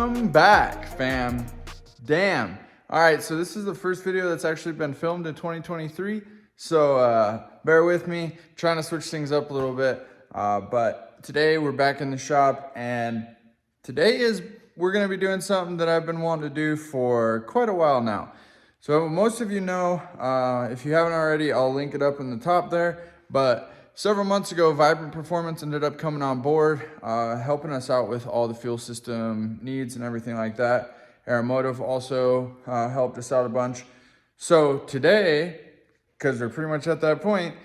Welcome back, fam. Damn. All right, so this is the first video that's actually been filmed in 2023. So bear with me, trying to switch things up a little bit. But today we're back in the shop, and we're gonna be doing something that I've been wanting to do for quite a while now. So most of you know, if you haven't already, I'll link it up in the top there. But several months ago, Vibrant Performance ended up coming on board, helping us out with all the fuel system needs and everything like that. AEROMOTIVE also helped us out a bunch. So today, because we're pretty much at that point,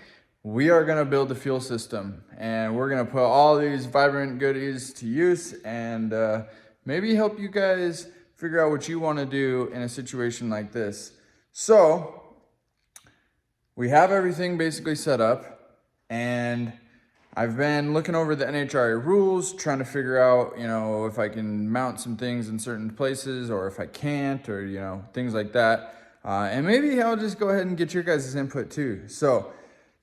we are gonna build the fuel system, and we're gonna put all these Vibrant goodies to use and maybe help you guys figure out what you wanna do in a situation like this. So we have everything basically set up, and I've been looking over the NHRA rules, trying to figure out, you know, if I can mount some things in certain places or if I can't, or, you know, things like that. And maybe I'll just go ahead and get your guys' input too. So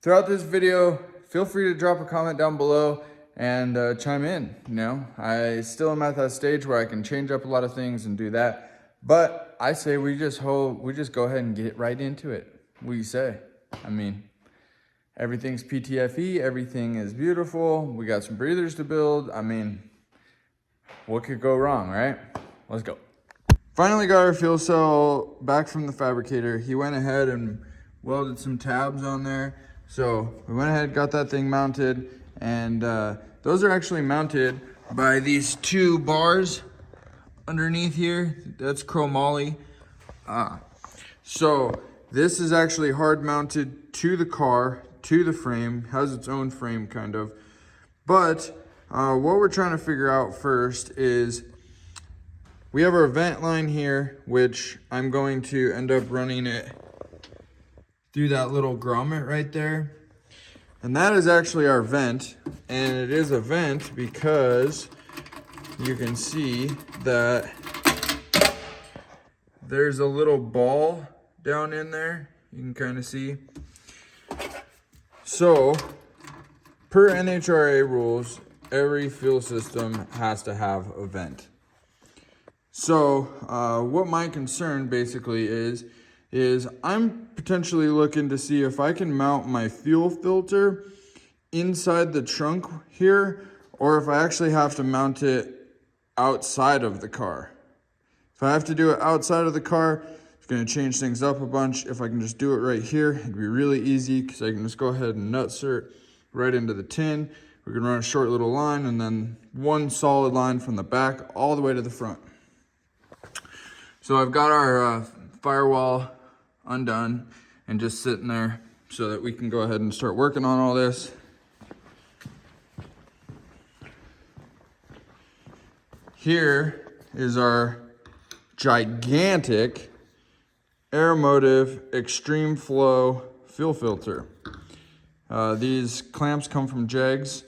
throughout this video, feel free to drop a comment down below and chime in. You know, I still am at that stage where I can change up a lot of things and do that. But I say we just go ahead and get right into it. What do you say? I mean, everything's PTFE, everything is beautiful. We got some breathers to build. I mean, what could go wrong, right? Let's go. Finally got our fuel cell back from the fabricator. He went ahead and welded some tabs on there. So we went ahead, got that thing mounted, and those are actually mounted by these two bars underneath here. That's chromoly. So this is actually hard mounted to the car, to the frame, has its own frame kind of. But what we're trying to figure out first is we have our vent line here, which I'm going to end up running it through that little grommet right there. And that is actually our vent. And it is a vent because you can see that there's a little ball down in there. You can kind of see. So, per NHRA rules, every fuel system has to have a vent. So, what my concern basically is I'm potentially looking to see if I can mount my fuel filter inside the trunk here, or if I actually have to mount it outside of the car. If I have to do it outside of the car, it's gonna change things up a bunch. If I can just do it right here, it'd be really easy because I can just go ahead and nutsert right into the tin. We can run a short little line and then one solid line from the back all the way to the front. So I've got our firewall undone and just sitting there so that we can go ahead and start working on all this. Here is our gigantic AEROMOTIVE Extreme Flow fuel filter. These clamps come from Jegs,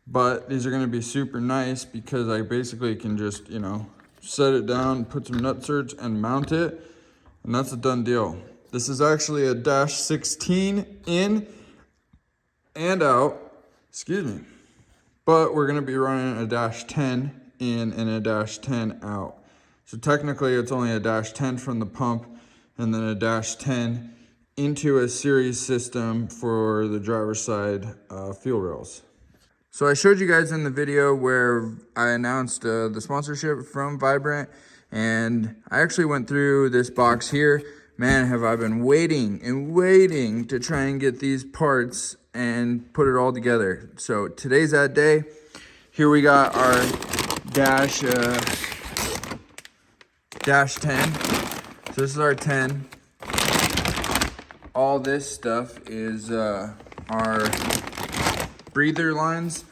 but these are gonna be super nice because I basically can just, you know, set it down, put some nutserts and mount it, and that's a done deal. This is actually a -16 in and out, excuse me, but we're gonna be running a -10 in and a -10 out. So technically it's only a -10 from the pump and then a -10 into a series system for the driver's side fuel rails. So I showed you guys in the video where I announced the sponsorship from Vibrant, and I actually went through this box here. Man, have I been waiting and waiting to try and get these parts and put it all together. So today's that day. Here we got our -10. So this is our 10. All this stuff is our breather lines.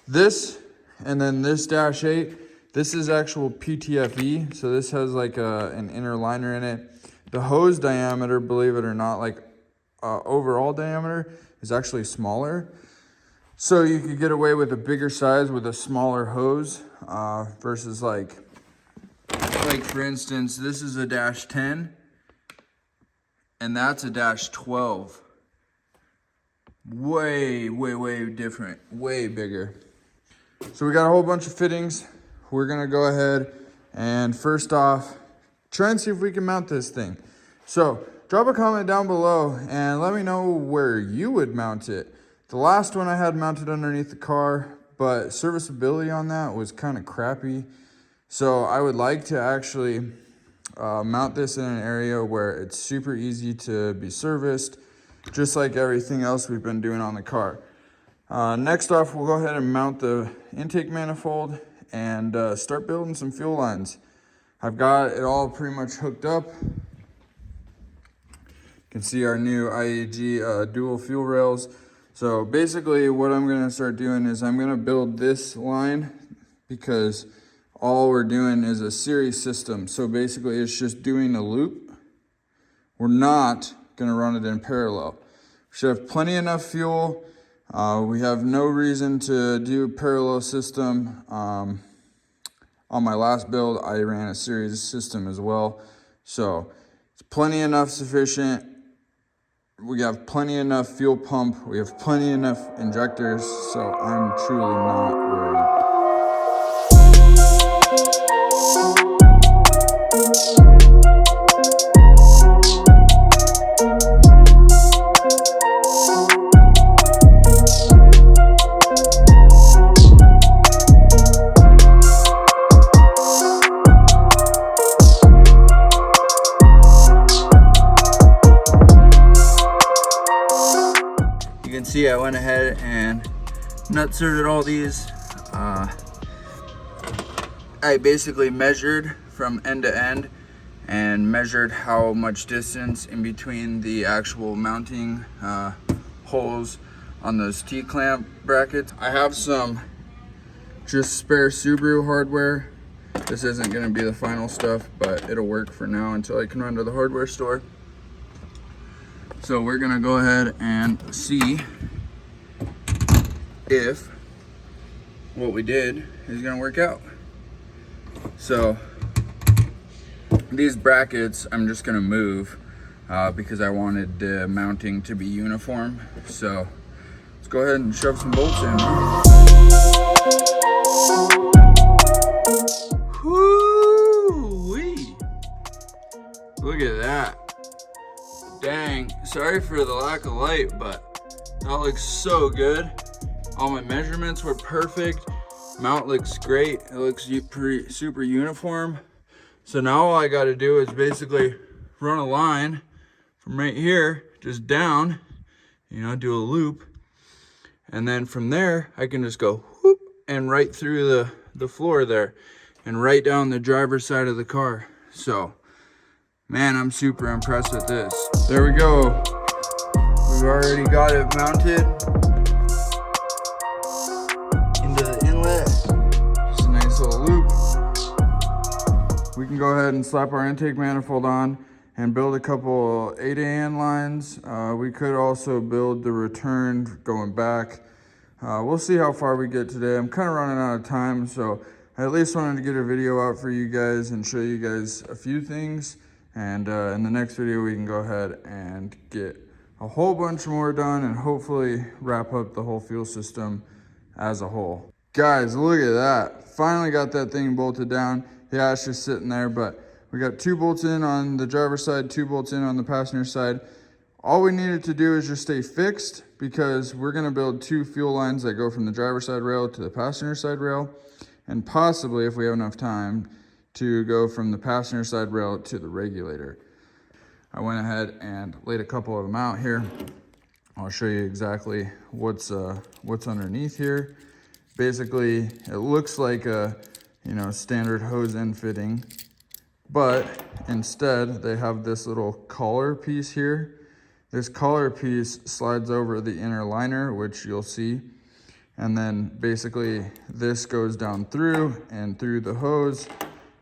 This, and then this -8, this is actual PTFE. So this has like an inner liner in it. The hose diameter, believe it or not, like overall diameter is actually smaller. So you could get away with a bigger size with a smaller hose versus like for instance, this is a -10 and that's a -12. Way different, way bigger. So we got a whole bunch of fittings, we're gonna go ahead and first off, try and see if we can mount this thing. So drop a comment down below and let me know where you would mount it. The last one I had mounted underneath the car, but serviceability on that was kind of crappy. So I would like to actually mount this in an area where it's super easy to be serviced, just like everything else we've been doing on the car. Next off, we'll go ahead and mount the intake manifold and start building some fuel lines. I've got it all pretty much hooked up. You can see our new IEG dual fuel rails. So basically what I'm gonna start doing is I'm gonna build this line because all we're doing is a series system. So basically it's just doing a loop. We're not gonna run it in parallel. We should have plenty enough fuel. We have no reason to do a parallel system. On my last build, I ran a series system as well. So it's plenty enough sufficient. We have plenty enough fuel pump. We have plenty enough injectors. So I'm truly not worried. You can see I went ahead and nut inserted all these. I basically measured from end to end and measured how much distance in between the actual mounting holes on those T-clamp brackets. I have some just spare Subaru hardware. This isn't going to be the final stuff, but it'll work for now until I can run to the hardware store. So we're gonna go ahead and see if what we did is gonna work out. So these brackets I'm just gonna move because I wanted the mounting to be uniform. So let's go ahead and shove some bolts in. Whoo-wee! Look at that. Dang, sorry for the lack of light, but that looks so good. All my measurements were perfect. Mount looks great. It looks super uniform. So now all I got to do is basically run a line from right here, just down, you know, do a loop. And then from there, I can just go whoop and right through the floor there and right down the driver's side of the car. So, man, I'm super impressed with this. There we go. We've already got it mounted into the inlet. Just a nice little loop. We can go ahead and slap our intake manifold on and build a couple 8AN lines. We could also build the return going back. We'll see how far we get today. I'm kind of running out of time, so I at least wanted to get a video out for you guys and show you guys a few things. And in the next video, we can go ahead and get a whole bunch more done and hopefully wrap up the whole fuel system as a whole. Guys, look at that. Finally got that thing bolted down. Yeah, it's just sitting there, but we got 2 bolts in on the driver's side, 2 bolts in on the passenger side. All we needed to do is just stay fixed because we're gonna build 2 fuel lines that go from the driver's side rail to the passenger side rail, and possibly, if we have enough time, to go from the passenger side rail to the regulator. I went ahead and laid a couple of them out here. I'll show you exactly what's underneath here. Basically, it looks like a standard hose end fitting, but instead they have this little collar piece here. This collar piece slides over the inner liner, which you'll see, and then basically this goes down through and through the hose,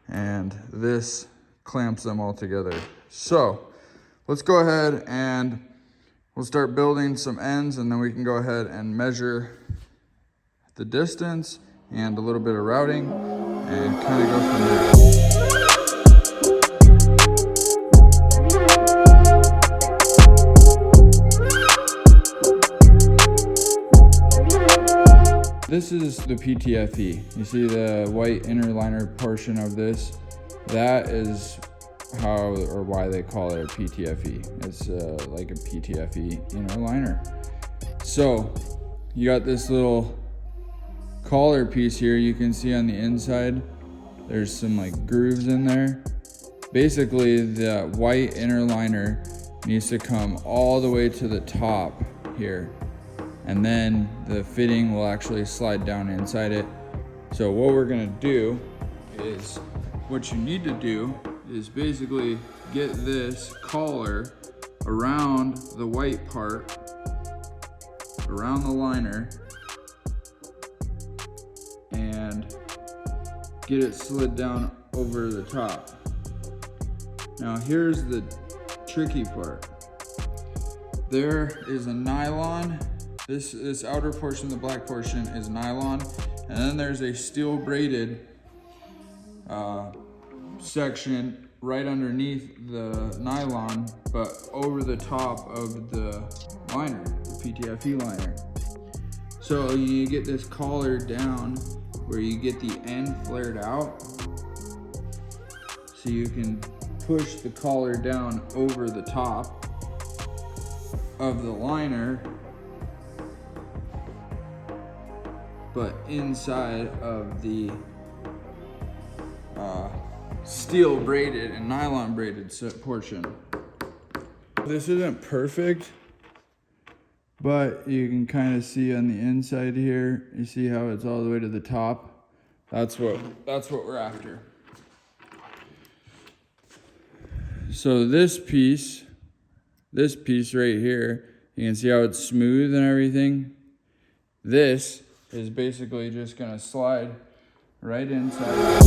and this clamps them all together. So let's go ahead and we'll start building some ends, and then we can go ahead and measure the distance and a little bit of routing and kind of go from there. this is the PTFE. You see the white inner liner portion of this? That is how or why they call it a PTFE. It's like a PTFE inner liner. So you got this little collar piece here. You can see on the inside there's some like grooves in there. Basically the white inner liner needs to come all the way to the top here, and then the fitting will actually slide down inside it. So what we're gonna do is, what you need to do is basically get this collar around the white part, around the liner, and get it slid down over the top. Now here's the tricky part. There is a nylon. This outer portion, the black portion, is nylon, and then there's a steel braided section right underneath the nylon, but over the top of the liner, the PTFE liner. So you get this collar down where you get the end flared out, so you can push the collar down over the top of the liner, but inside of the steel braided and nylon braided portion. This isn't perfect, but you can kind of see on the inside here, you see how it's all the way to the top. That's what we're after. So this piece right here, you can see how it's smooth and everything. This is basically just gonna slide right inside.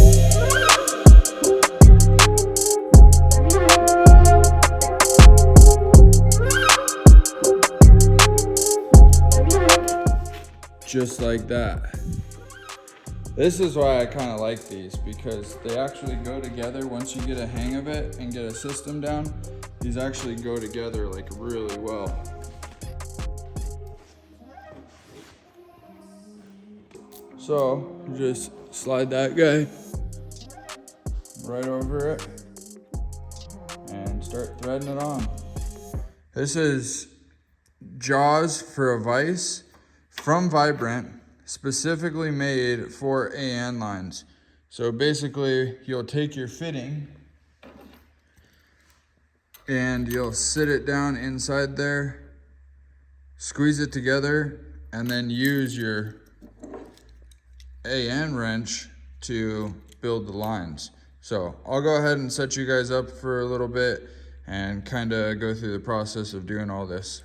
Just like that. This is why I kind of like these, because they actually go together. Once you get a hang of it and get a system down, these actually go together like really well. So just slide that guy right over it and start threading it on. This is jaws for a vise from Vibrant, specifically made for AN lines. So basically you'll take your fitting and you'll sit it down inside there, squeeze it together, and then use your AN wrench to build the lines. So I'll go ahead and set you guys up for a little bit and kind of go through the process of doing all this.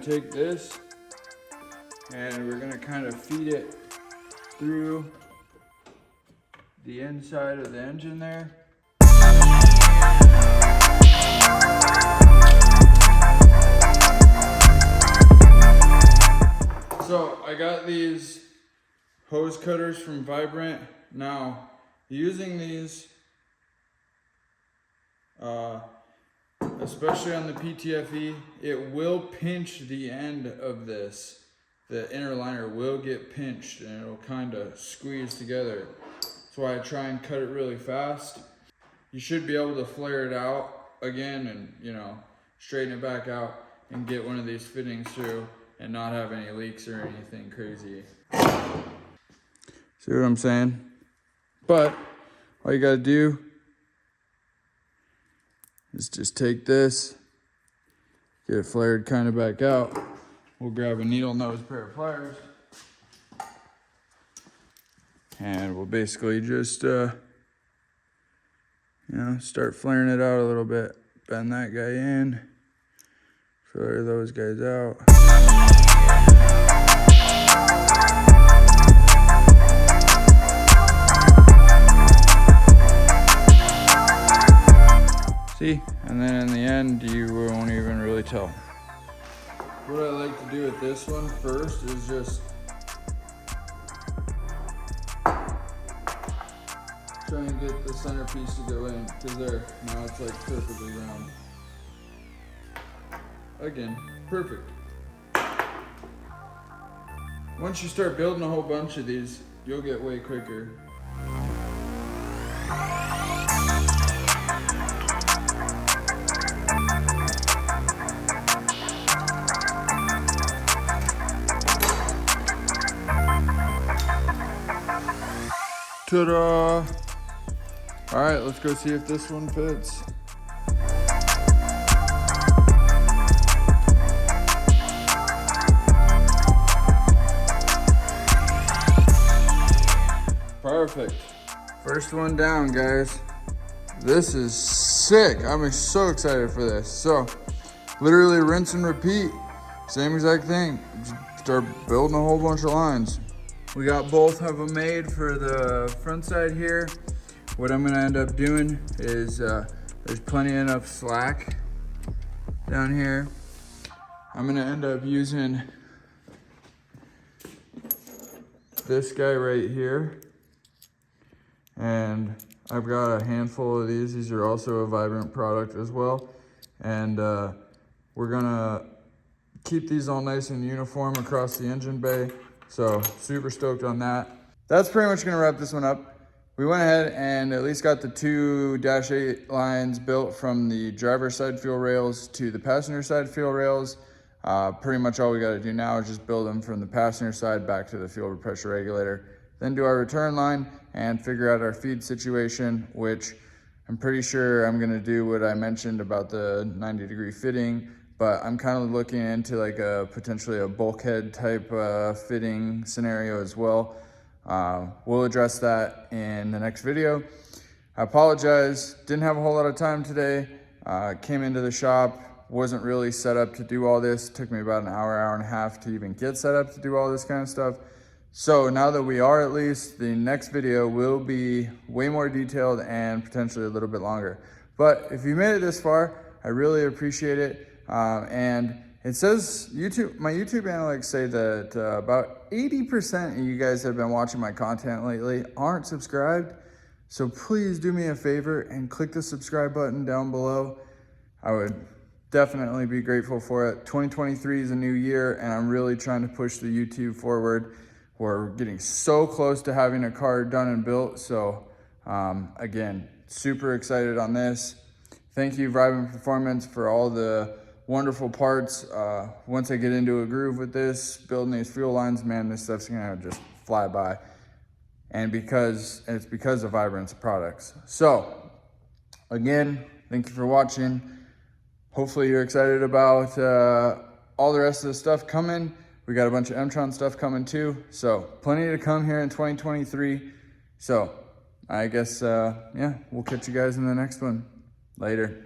Take this and we're gonna kind of feed it through the inside of the engine there. So I got these hose cutters from Vibrant. Now using these, especially on the PTFE, it will pinch the end of this. The inner liner will get pinched and it'll kind of squeeze together. That's why I try and cut it really fast. You should be able to flare it out again and, you know, straighten it back out and get one of these fittings through and not have any leaks or anything crazy. See what I'm saying? But all you gotta do is just take this, get it flared kind of back out. We'll grab a needle nose pair of pliers and we'll basically just start flaring it out a little bit. Bend that guy in, flare those guys out. See? And then in the end, you won't even really tell. What I like to do with this one first is just try and get the centerpiece to go in, because there, now it's like perfectly round. Again, perfect. Once you start building a whole bunch of these, you'll get way quicker. Ta-da! All right, let's go see if this one fits. Perfect. First one down, guys. This is sick. I'm so excited for this. So, literally rinse and repeat. Same exact thing. Just start building a whole bunch of lines. We got both of them made for the front side here. What I'm gonna end up doing is, there's plenty enough slack down here. I'm gonna end up using this guy right here. And I've got a handful of these. These are also a Vibrant product as well. And we're gonna keep these all nice and uniform across the engine bay. So super stoked on that. That's pretty much gonna wrap this one up. We went ahead and at least got the two Dash 8 lines built from the driver's side fuel rails to the passenger side fuel rails. Pretty much all we gotta do now is just build them from the passenger side back to the fuel pressure regulator. Then do our return line and figure out our feed situation, which I'm pretty sure I'm gonna do what I mentioned about the 90-degree fitting, but I'm kind of looking into like potentially a bulkhead type fitting scenario as well. We'll address that in the next video. I apologize, didn't have a whole lot of time today. Came into the shop, wasn't really set up to do all this. Took me about an hour and a half to even get set up to do all this kind of stuff. So now that we are, at least, the next video will be way more detailed and potentially a little bit longer. But if you made it this far, I really appreciate it. And it says my YouTube analytics say that about 80% of you guys that have been watching my content lately aren't subscribed. So please do me a favor and click the subscribe button down below. I would definitely be grateful for it. 2023 is a new year and I'm really trying to push the YouTube forward. We're getting so close to having a car done and built. So again, super excited on this. Thank you, Vibrant Performance, for all the wonderful parts. Once I get into a groove with this, building these fuel lines, man, this stuff's gonna just fly by. And it's because of Vibrant's products. So again, thank you for watching. Hopefully you're excited about all the rest of the stuff coming. We got a bunch of M-Tron stuff coming too. So plenty to come here in 2023. So I guess, yeah, we'll catch you guys in the next one. Later.